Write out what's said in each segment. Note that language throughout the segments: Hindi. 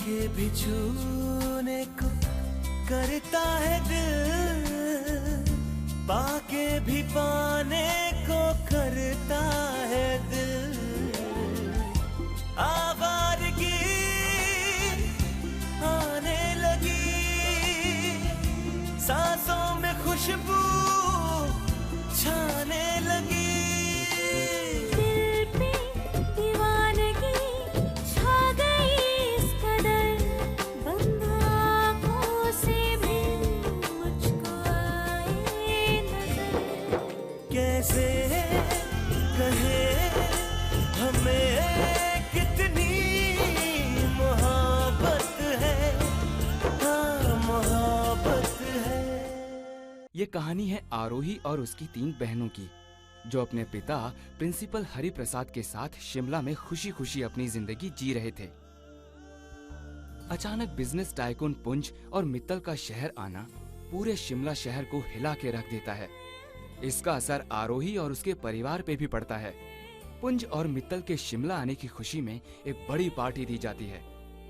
के भी छूने को करता है दिल, पाके भी पाने को करता है दिल। आवारगी आने लगी, सांसों में खुशबू छाने लगी। कैसे कहे हमें कितनी मोहब्बत है, हाँ मोहब्बत है। ये कहानी है आरोही और उसकी 3 बहनों की, जो अपने पिता प्रिंसिपल हरि प्रसाद के साथ शिमला में खुशी खुशी अपनी जिंदगी जी रहे थे। अचानक बिजनेस टाइकून पुंज और मित्तल का शहर आना पूरे शिमला शहर को हिला के रख देता है। इसका असर आरोही और उसके परिवार पे भी पड़ता है। पुंज और मित्तल के शिमला आने की खुशी में एक बड़ी पार्टी दी जाती है,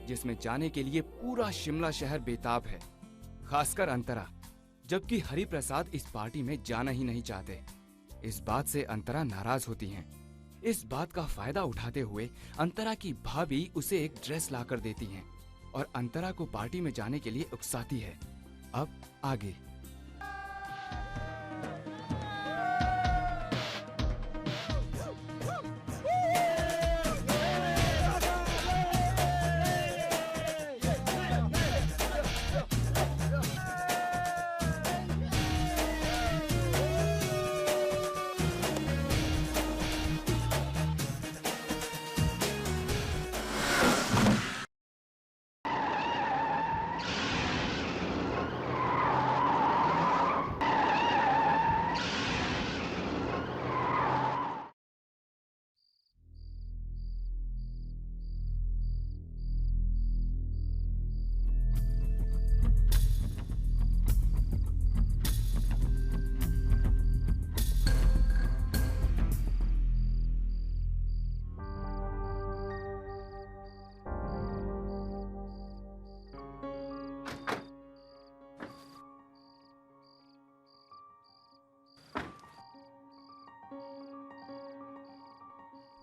जिसमें जाने के लिए पूरा शिमला शहर बेताब है, खासकर अंतरा, जबकि हरि प्रसाद इस पार्टी में जाना ही नहीं चाहते। इस बात से अंतरा नाराज होती हैं। इस बात का फायदा उठाते हुए अंतरा की भाभी उसे एक ड्रेस लाकर देती हैं और अंतरा को पार्टी में जाने के लिए उकसाती है। अब आगे।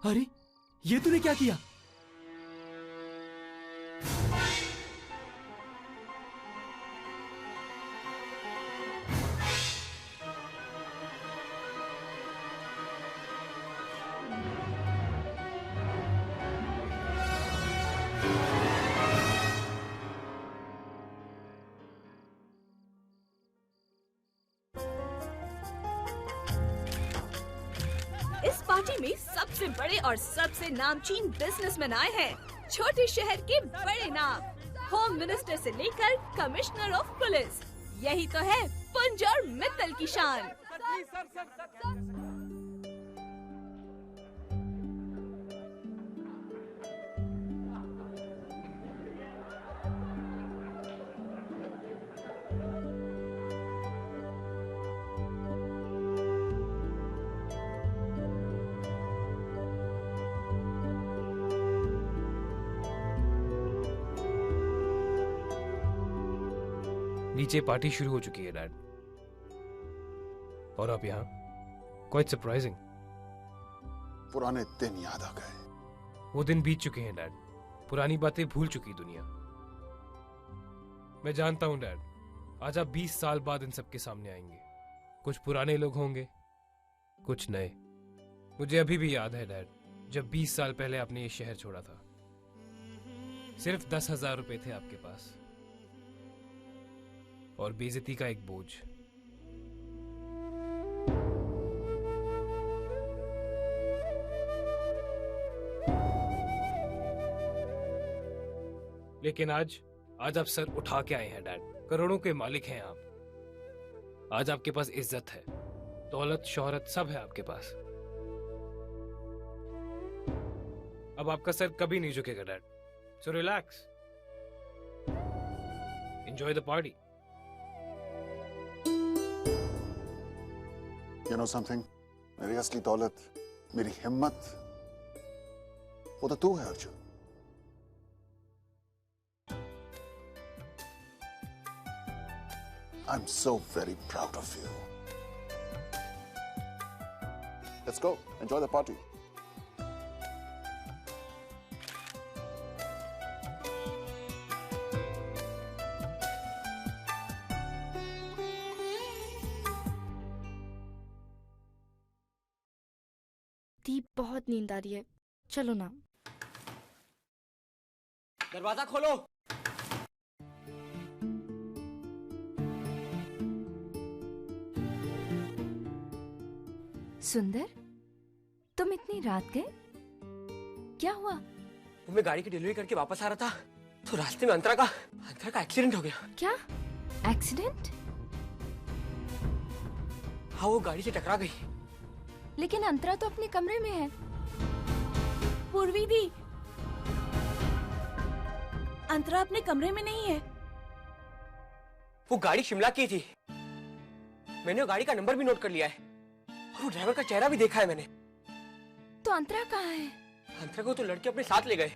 अरे ये तूने क्या किया? पार्टी में सबसे बड़े और सबसे नामचीन बिजनेसमैन आए हैं। छोटे शहर के बड़े नाम, होम मिनिस्टर से लेकर कमिश्नर ऑफ पुलिस। यही तो है पुंज और मित्तल की शान। नीचे पार्टी शुरू हो चुकी है डैड, और आप यहाँ, क्वाइट सरप्राइजिंग। पुराने दिन याद आ गए। वो दिन बीत चुके हैं डैड, पुरानी बातें भूल चुकी दुनिया। मैं जानता हूँ डैड, आज आप 20 साल बाद इन सबके सामने आएंगे। कुछ पुराने लोग होंगे, कुछ नए। मुझे अभी भी याद है डैड, जब 20 साल पहले आपने ये शहर छोड़ा था। सिर्फ 10,000 रुपए थे आपके पास और बेइज्जती का एक बोझ। लेकिन आज आप सर उठा के आए हैं डैड। करोड़ों के मालिक हैं आप। आज आपके पास इज्जत है, दौलत, शोहरत सब है आपके पास। अब आपका सर कभी नहीं झुकेगा dad. So relax, enjoy the party. You know something? मेरी असली दौलत, मेरी हिम्मत, वो तो तू है Arjun. I'm so very proud of you. Let's go. Enjoy the party. दीप, बहुत नींद आ रही है, चलो ना। दरवाजा खोलो। सुंदर, तुम इतनी रात गए, क्या हुआ? वो मैं गाड़ी की डिलीवरी करके वापस आ रहा था तो रास्ते में अंतरा का एक्सीडेंट हो गया। क्या एक्सीडेंट? हाँ, वो गाड़ी से टकरा गई। लेकिन अंतरा तो अपने कमरे में है। पूर्वी दी, अंतरा अपने कमरे में नहीं है। वो गाड़ी शिमला की थी। मैंने वो गाड़ी का नंबर भी नोट कर लिया है और वो ड्राइवर का चेहरा भी देखा है मैंने। तो अंतरा कहाँ है? अंतरा को तो लड़के अपने साथ ले गए।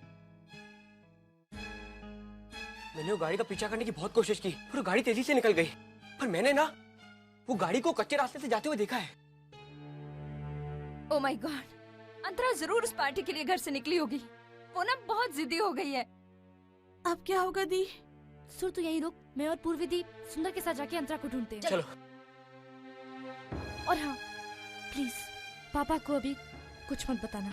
मैंने वो गाड़ी का पीछा करने की बहुत कोशिश की पर वो गाड़ी तेजी से निकल गई। पर मैंने ना वो गाड़ी को कच्चे रास्ते से जाते हुए देखा है। ओ माय गॉड, अंतरा जरूर उस पार्टी के लिए घर से निकली होगी। वो ना बहुत जिद्दी हो गई है। अब क्या होगा दी? सुर, तू यहीं रुक, मैं और पूर्वी दी सुंदर के साथ जाके अंतरा को ढूंढते हैं। चलो। और हाँ, प्लीज पापा को अभी कुछ मत बताना।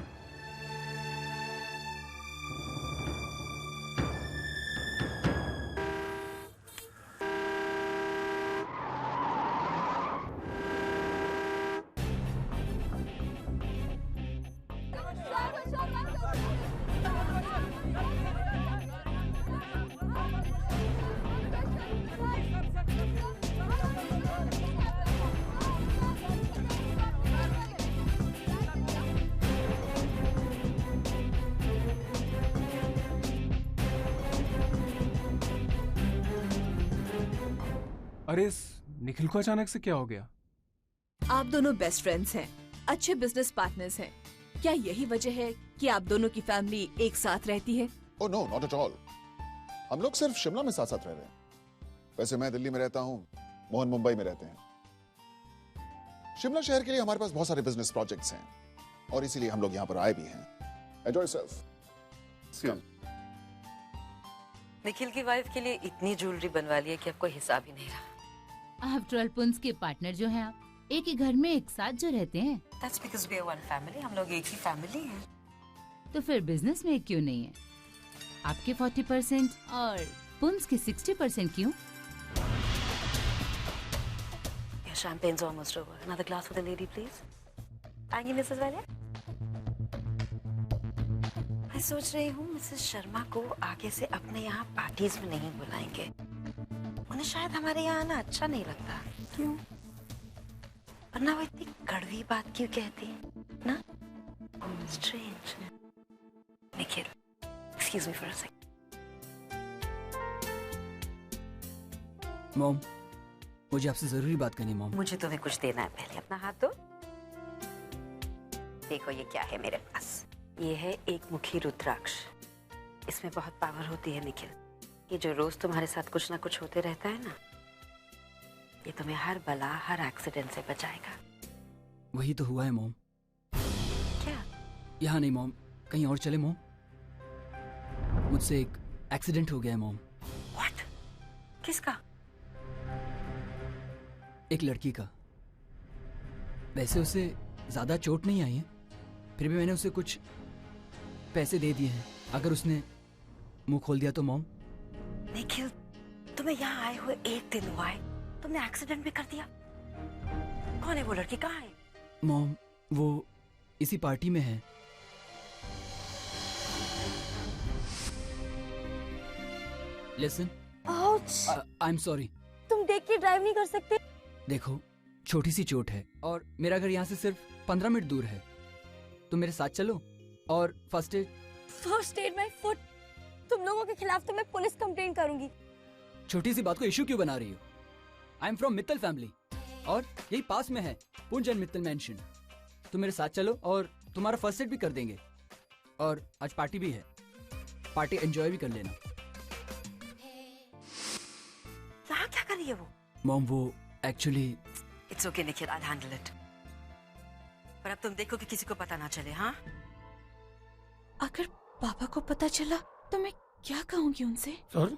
अरे इस निखिल को अचानक से क्या हो गया? आप दोनों बेस्ट फ्रेंड्स हैं, अच्छे बिजनेस पार्टनर्स हैं। क्या यही वजह है कि आप दोनों की फैमिली एक साथ रहती है? Oh no, not at all. हम लोग सिर्फ शिमला में साथ साथ रह रहे हैं। वैसे मैं दिल्ली में रहता हूँ, मोहन मुंबई में रहते हैं। शिमला शहर के लिए हमारे पास बहुत सारे बिजनेस प्रोजेक्ट्स हैं और इसीलिए हम लोग यहाँ पर आए भी हैं। Enjoy yourself. Come. निखिल की वाइफ के लिए इतनी ज्वेलरी बनवा ली है कि आपको हिसाब ही नहीं रहा। आफ्टर ऑल पुंस के पार्टनर जो हैं आप, एक ही घर में एक साथ जो रहते हैं। That's because we are one family. हम लोग एक ही फैमिली हैं। तो फिर बिजनेस में क्यों नहीं है? आपके 40% और पुंस के 60% क्यों? Your champagne's almost over. Another glass for the lady, please. आएंगी मिसेस वालिया? मैं सोच रही हूँ मिसेस शर्मा को आगे से अपने यहाँ पार्टीज में नहीं बुलाएंगे। उन्हें शायद हमारे यहाँ आना अच्छा नहीं लगता। क्यों? वरना वो इतनी कड़वी बात क्यों कहती ना? Strange. Nikhil, excuse me for a second. Mom, मुझे आपसे जरूरी बात करनी मॉम। मुझे तुम्हें कुछ देना है, पहले अपना हाथ दो। देखो ये क्या है मेरे पास। ये है एक मुखी रुद्राक्ष। इसमें बहुत पावर होती है निखिल। ये जो रोज तुम्हारे साथ कुछ ना कुछ होते रहता है ना, ये तुम्हें हर बला हर एक्सीडेंट से बचाएगा। वही तो हुआ है मॉम। क्या? यहाँ नहीं मॉम, कहीं और चले मॉम। मुझसे एक एक्सीडेंट हो गया है मॉम। What? किसका? एक लड़की का। वैसे उसे ज्यादा चोट नहीं आई है, फिर भी मैंने उसे कुछ पैसे दे दिए हैं। अगर उसने मुंह खोल दिया तो मॉम। निखिल, तुम्हें यहाँ आए हुए एक दिन हुआ है, तुमने एक्सीडेंट भी कर दिया। कौन है वो लड़की, कहाँ है? मॉम, वो इसी पार्टी में है। Listen, I am sorry. तुम देख के ड्राइव नहीं कर सकते? देखो, छोटी सी चोट है और मेरा घर यहाँ से सिर्फ 15 मिनट दूर है। तुम मेरे साथ चलो और फर्स्ट एड माय फुट। तुम लोगों के खिलाफ तो मैं पुलिस कंप्लेंट करूंगी। छोटी सी बात को इशू क्यों बना रही हो? I am from Mittal family और यही पास में है पुंज एंड मित्तल मैंशन। तुम मेरे साथ चलो और तुम्हारा फर्स्ट एड भी कर देंगे। और आज पार्टी भी है, पार्टी एंजॉय भी कर लेना। यहाँ क्या कर रही है वो? मॉम वो actually it's okay Nikhil, I handle it. पर अब तुम देखो कि किसी को पता ना चले। हाँ, अगर पापा को पता चला तो मैं क्या कहूंगी उनसे? सर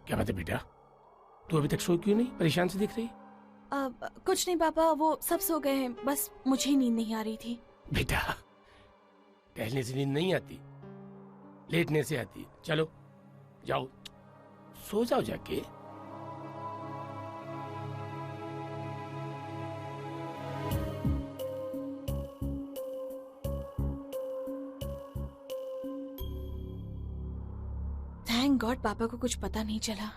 क्या बात है बेटा, तू अभी तक सोई क्यों नहीं? परेशान से दिख रही। कुछ नहीं पापा, वो सब सो गए हैं, बस मुझे ही नींद नहीं आ रही थी। बेटा टहलने से नींद नहीं आती, लेटने से आती। चलो जाओ सो जाओ जाके। थैंक गॉड पापा को कुछ पता नहीं चला।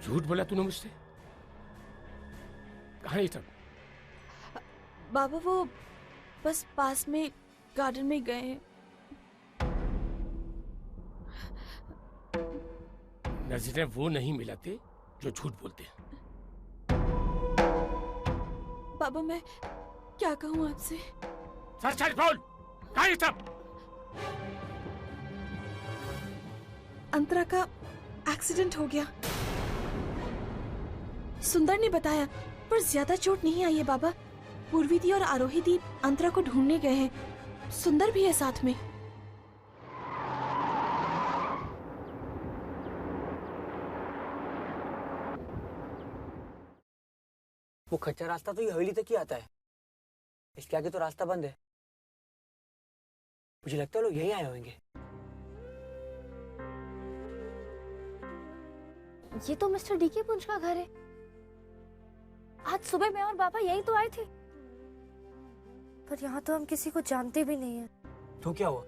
झूठ बोला तूने मुझसे। कहाँ है ये सब? बाबा वो बस पास में गार्डन में गए हैं। नजरें वो नहीं मिलाते जो झूठ बोलते हैं। बाबा मैं क्या कहूँ आपसे? सच सच बोल, कहाँ है ये सब? अंतरा का एक्सीडेंट हो गया। सुंदर ने बताया, पर ज्यादा चोट नहीं आई है बाबा। पूर्वी दी और आरोही दी अंतरा को ढूंढने गए हैं। सुंदर भी है साथ में। वो कच्चा रास्ता तो ये हवेली तक ही आता है, इसके आगे तो रास्ता बंद है। मुझे लगता है लोग यहीं आए होंगे। ये तो मिस्टर डीके पुंज का घर है। आज सुबह मैं और पापा यहीं तो आए थे, पर यहाँ तो हम किसी को जानते भी नहीं है। तो क्या हुआ,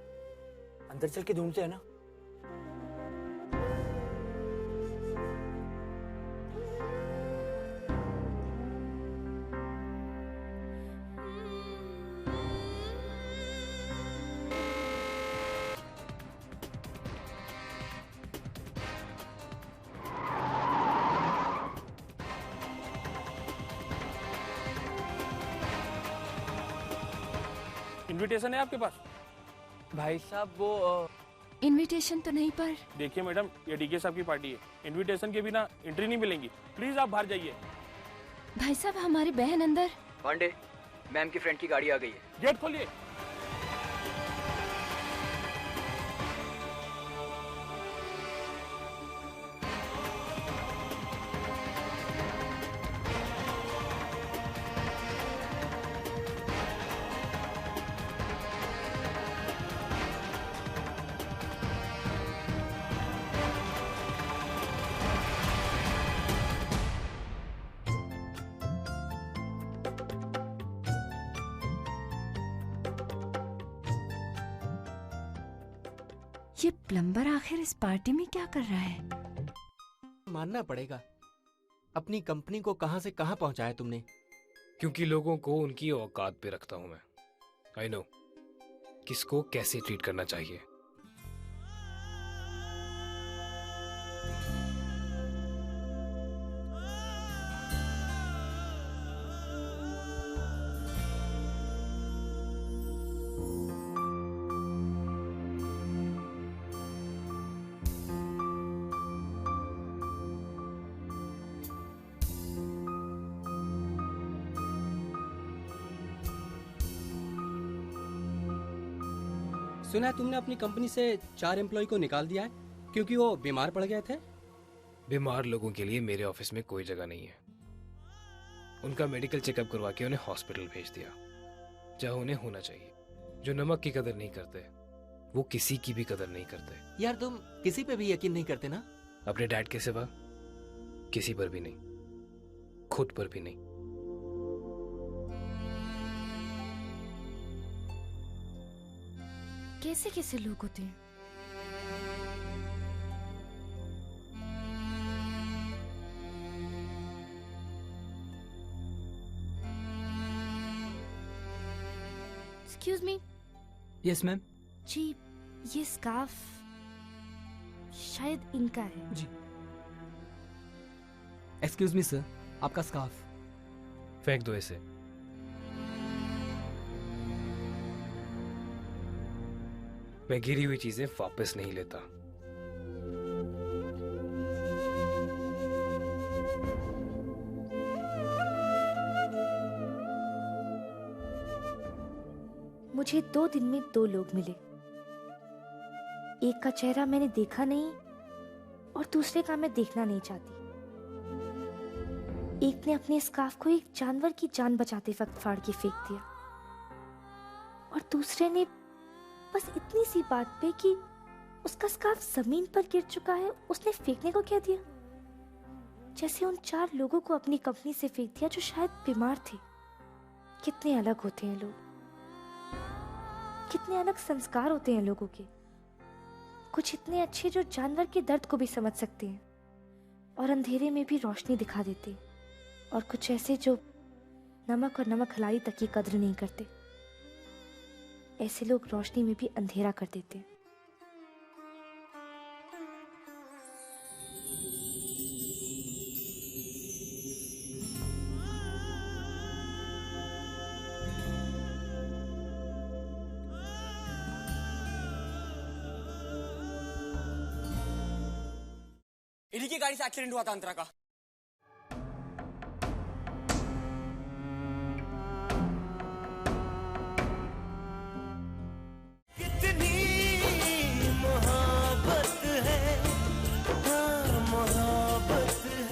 अंदर चल के ढूंढते हैं ना। इनविटेशन है आपके पास? भाई साहब वो इनविटेशन तो नहीं, पर देखिए मैडम, ये डीके साहब की पार्टी है, इनविटेशन के बिना एंट्री नहीं मिलेंगी। प्लीज आप बाहर जाइए। भाई साहब हमारी बहन अंदर। पांडे, मैम की फ्रेंड की गाड़ी आ गई है। गेट खोलिए। ये प्लम्बर आखिर इस पार्टी में क्या कर रहा है? मानना पड़ेगा, अपनी कंपनी को कहां से कहां पहुंचाया तुमने। क्योंकि लोगों को उनकी औकात पे रखता हूं मैं। आई नो किसको कैसे ट्रीट करना चाहिए। सुना है तुमने अपनी कंपनी से 4 एम्प्लॉय को निकाल दिया है क्योंकि वो बीमार पड़ गए थे। बीमार लोगों के लिए मेरे ऑफिस में कोई जगह नहीं है। उनका मेडिकल चेकअप करवा के उन्हें हॉस्पिटल भेज दिया जहां उन्हें होना चाहिए। जो नमक की कदर नहीं करते वो किसी की भी कदर नहीं करते। यार तुम किसी पे भी यकीन नहीं करते ना? अपने डैड के सिवा किसी पर भी नहीं, खुद पर भी नहीं। कैसे कैसे लोग होते हैं? Excuse me. Yes ma'am. जी, ये स्कार्फ शायद इनका है। जी। एक्सक्यूज मी सर, आपका स्कार्फ। फेंक दो इसे। मैं गिरी हुई चीजें वापस नहीं लेता। मुझे 2 दिन में 2 लोग मिले। एक का चेहरा मैंने देखा नहीं और दूसरे का मैं देखना नहीं चाहती। एक ने अपने स्कार्फ को एक जानवर की जान बचाते वक्त फाड़ के फेंक दिया और दूसरे ने बस इतनी सी बात पे कि उसका स्कार्फ जमीन पर गिर चुका है उसने फेंकने को कह दिया। जैसे उन 4 लोगों को अपनी कंपनी से फेंक दिया जो शायद बीमार थे। कितने अलग होते हैं लोग, कितने अलग संस्कार होते हैं लोगों के। कुछ इतने अच्छे जो जानवर के दर्द को भी समझ सकते हैं और अंधेरे में भी रोशनी दिखा देते, और कुछ ऐसे जो नमक और नमक हलाई तक की कद्र नहीं करते। ऐसे लोग रोशनी में भी अंधेरा कर देते हैं। इन्हीं की गाड़ी से एक्सीडेंट हुआ था अंतरा का। कितनी मोहब्बत है, हाँ मोहब्बत है।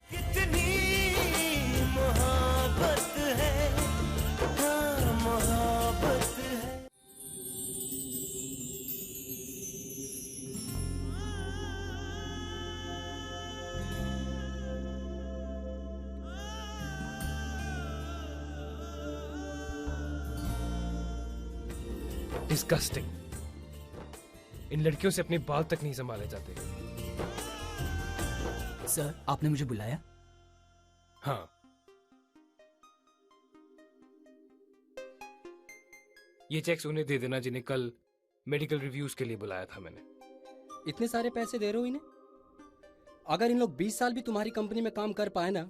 कितनी मोहब्बत है, हाँ मोहब्बत है। डिस्गस्टिंग। इन लड़कियों से अपने बाल तक नहीं संभाले जाते। सर, आपने मुझे बुलाया? हाँ। ये चेक्स उन्हें दे देना जिन्हें कल मेडिकल रिव्यूज के लिए बुलाया था मैंने। इतने सारे पैसे दे रहे हो इन्हें? अगर इन लोग 20 साल भी तुम्हारी कंपनी में काम कर पाए ना,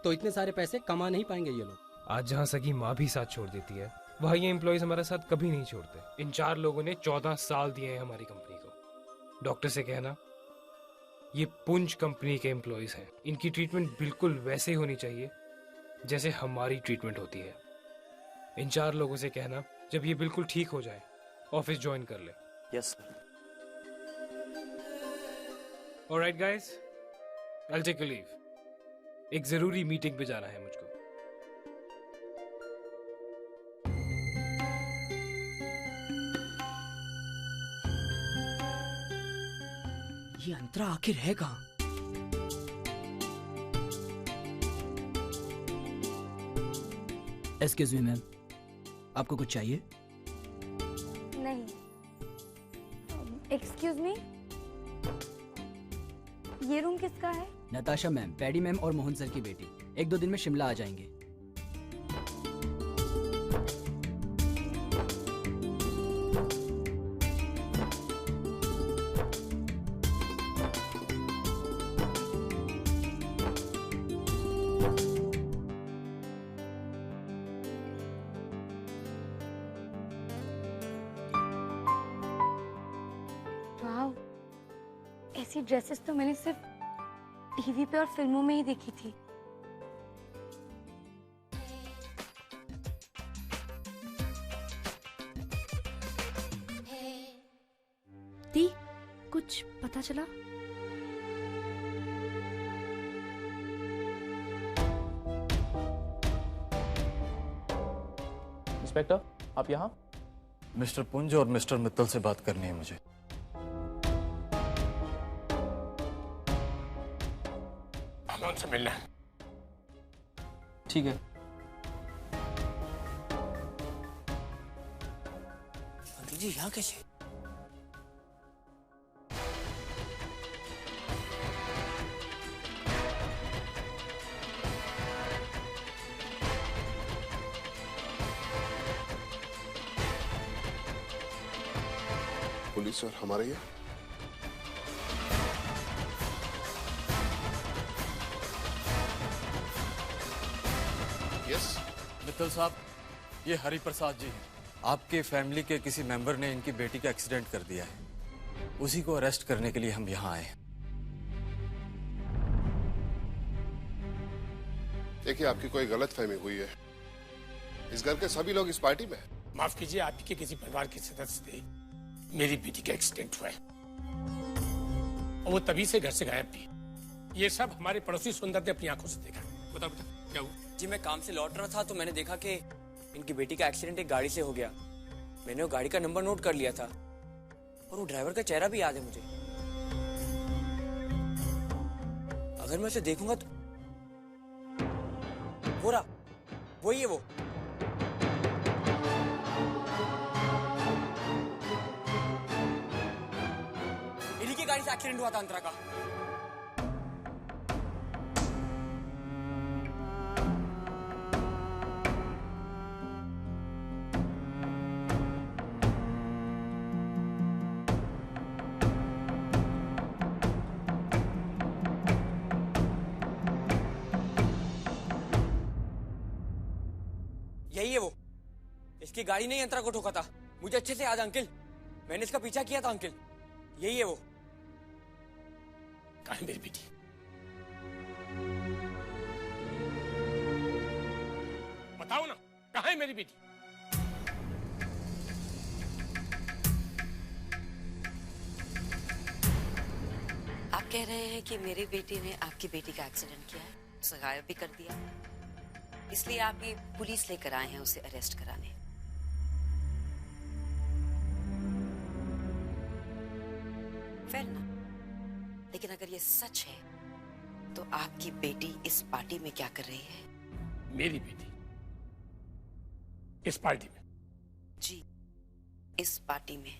तो इतने सारे पैसे कमा नहीं पाएंगे ये लोग। आज जहां सगी माँ भी साथ छोड़ देती है, वहां ये एम्प्लॉयज हमारा साथ कभी नहीं छोड़ते। इन 4 लोगों ने 14 साल दिए हैं हमारी कंपनी को। डॉक्टर से कहना ये पुंज कंपनी के एम्प्लॉयज हैं। इनकी ट्रीटमेंट बिल्कुल वैसे ही होनी चाहिए जैसे हमारी ट्रीटमेंट होती है। इन 4 लोगों से कहना जब ये बिल्कुल ठीक हो जाए ऑफिस ज्वाइन कर ले। Yes sir. Alright guys, I will take a leave. एक जरूरी मीटिंग पे जाना है मुझको। ये अंतरा आखिर है कहाँ? एक्सक्यूज मी मैम, आपको कुछ चाहिए? नहीं। एक्सक्यूज मी, ये रूम किसका है? नताशा मैम, पैडी मैम और मोहन सर की बेटी 1-2 दिन में शिमला आ जाएंगे। वाह, ऐसी ड्रेसेस तो मैंने सिर्फ टीवी पे और फिल्मों में ही देखी थी। दी, कुछ पता चला? इंस्पेक्टर, आप यहाँ? मिस्टर पुंज और मिस्टर मित्तल से बात करनी है मुझे। हमें उनसे मिलना है। ठीक है। अंकल जी यहाँ कैसे? पुलिस और हमारे ये यस मित्तल साहब, ये हरि प्रसाद जी हैं। आपके फैमिली के किसी मेंबर ने इनकी बेटी का एक्सीडेंट कर दिया है, उसी को अरेस्ट करने के लिए हम यहाँ आए हैं। देखिए, आपकी कोई गलतफहमी हुई है। इस घर के सभी लोग इस पार्टी में हैं। माफ कीजिए, आपके किसी परिवार के सदस्य थे, मेरी बेटी का एक्सीडेंट हुआ है और वो तभी से घर से गायब थी। ये सब हमारे पड़ोसी सुंदर ने अपनी आंखों से देखा। बताओ बेटा, क्या हुआ? जी मैं काम से लौट रहा था तो मैंने देखा कि इनकी बेटी का एक्सीडेंट एक गाड़ी से हो गया। मैंने वो गाड़ी का नंबर नोट कर लिया था और वो ड्राइवर का चेहरा भी याद है मुझे। अगर मैं उसे देखूंगा तो वो रहा, वही है वो। इन्हीं की गाड़ी से एक्सीडेंट हुआ था अंतरा का। यही है वो। इसकी गाड़ी ने अंतरा को ठोका था, मुझे अच्छे से याद है अंकल। मैंने इसका पीछा किया था अंकल। यही है वो। कहाँ है मेरी बेटी? बताओ ना, कहाँ है मेरी बेटी? आप कह रहे हैं कि मेरी बेटी ने आपकी बेटी का एक्सीडेंट किया है, उसे गायब भी कर दिया, इसलिए आप ये पुलिस लेकर आए हैं उसे अरेस्ट कराने। फेयर ना, लेकिन अगर ये सच है तो आपकी बेटी इस पार्टी में क्या कर रही है? मेरी बेटी इस पार्टी में? जी, इस पार्टी में।